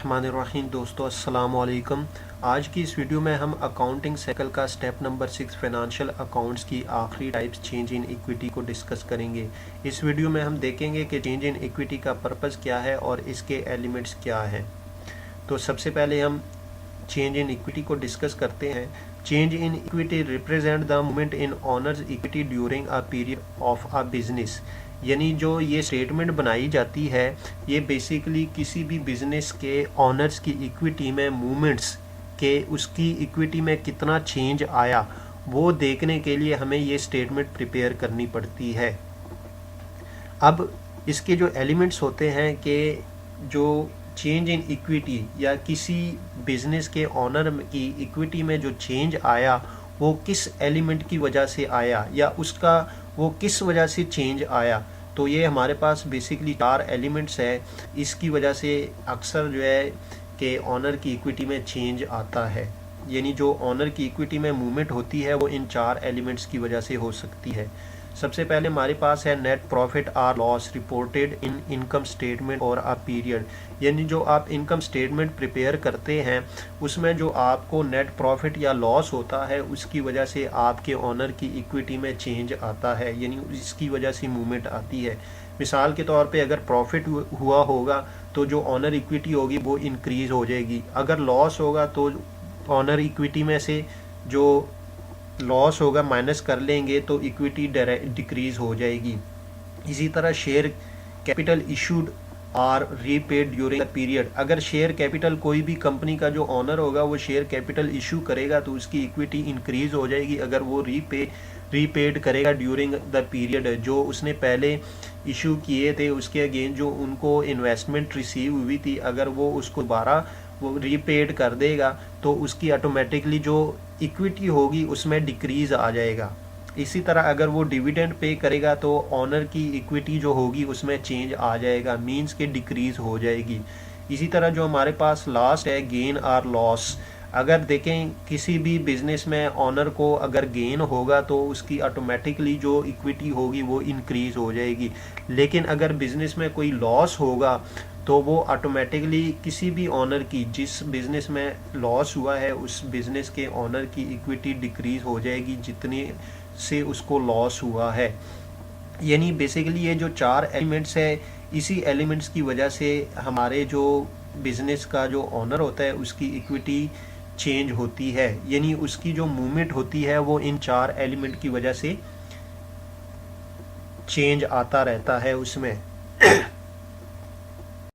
बिस्मिल्लाहिर्रहमानिर्रहीम। दोस्तों अस्सलाम वालेकुम। आज की इस वीडियो में हम अकाउंटिंग साइकिल का स्टेप नंबर 6 फाइनेंशियल अकाउंट्स की आखिरी टाइप्स चेंज इन इक्विटी को डिस्कस करेंगे। इस वीडियो में हम देखेंगे कि चेंज इन इक्विटी का पर्पस क्या है और इसके एलिमेंट्स क्या हैं। तो सबसे पहले हम चेंज इन इक्विटी को डिस्कस करते हैं। Change in equity represent the movement in honours equity during a period of a business. यानी जो ये स्टेटमेंट बनाई जाती है ये बेसिकली किसी भी बिजनेस के ऑनर्स की इक्विटी में मूवमेंट्स के उसकी इक्विटी में कितना चेंज आया वो देखने के लिए हमें ये स्टेटमेंट प्रिपेयर करनी पड़ती है। अब इसके जो एलिमेंट्स होते हैं कि जो चेंज इन इक्विटी या किसी बिजनेस के ऑनर की इक्विटी में जो चेंज आया वो किस एलिमेंट की वजह से आया या उसका वो किस वजह से चेंज आया। तो ये हमारे पास बेसिकली 4 एलिमेंट्स है। इसकी वजह से अक्सर जो है कि ऑनर की इक्विटी में चेंज आता है। यानी जो ऑनर की इक्विटी में मूवमेंट होती है वो इन 4 एलिमेंट्स की वजह से हो सकती है। सबसे पहले हमारे पास है net profit or loss reported in income statement और अ पीरियड। यानी जो आप इनकम स्टेटमेंट प्रिपेयर करते हैं उसमें जो आपको नेट प्रॉफिट या लॉस होता है उसकी वजह से आपके ऑनर की इक्विटी में चेंज आता है, यानी इसकी वजह से मूवमेंट आती है। मिसाल के तौर पे अगर प्रॉफिट हुआ होगा तो जो ऑनर इक्विटी होगी वो इंक्रीज़ हो जाएगी। अगर लॉस होगा तो ऑनर इक्विटी में से जो लॉस होगा माइनस कर लेंगे तो इक्विटी डिक्रीज हो जाएगी। इसी तरह share capital issued or repaid during the period. अगर शेयर कैपिटल कोई भी कंपनी का जो ऑनर होगा वो शेयर कैपिटल इशू करेगा तो उसकी इक्विटी इंक्रीज हो जाएगी अगर वो रीपेड करेगा ड्यूरिंग द पीरियड। जो उसने पहले इशू किए थे उसके अगेंस्ट जो उनको इन्वेस्टमेंट रिसीव हुई थी अगर वो उसको दोबारा वो रीपेड कर देगा तो उसकी ऑटोमेटिकली जो इक्विटी होगी उसमें डिक्रीज आ जाएगा। इसी तरह अगर वो डिविडेंड पे करेगा तो ऑनर की इक्विटी जो होगी उसमें चेंज आ जाएगा, मींस के डिक्रीज हो जाएगी। इसी तरह जो हमारे पास लास्ट है गेन आर लॉस। अगर देखें किसी भी बिजनेस में ऑनर को अगर गेन होगा तो उसकी ऑटोमेटिकली जो इक्विटी होगी वो इंक्रीज हो जाएगी। लेकिन अगर बिजनेस में कोई लॉस होगा तो वो ऑटोमेटिकली किसी भी ऑनर की जिस बिज़नेस में लॉस हुआ है उस बिज़नेस के ऑनर की इक्विटी डिक्रीज हो जाएगी जितने से उसको लॉस हुआ है। यानी बेसिकली ये जो 4 एलिमेंट्स है इसी एलिमेंट्स की वजह से हमारे जो बिज़नेस का जो ऑनर होता है उसकी इक्विटी चेंज होती है। यानी उसकी जो मूवमेंट होती है वो इन 4 एलिमेंट की वजह से चेंज आता रहता है उसमें।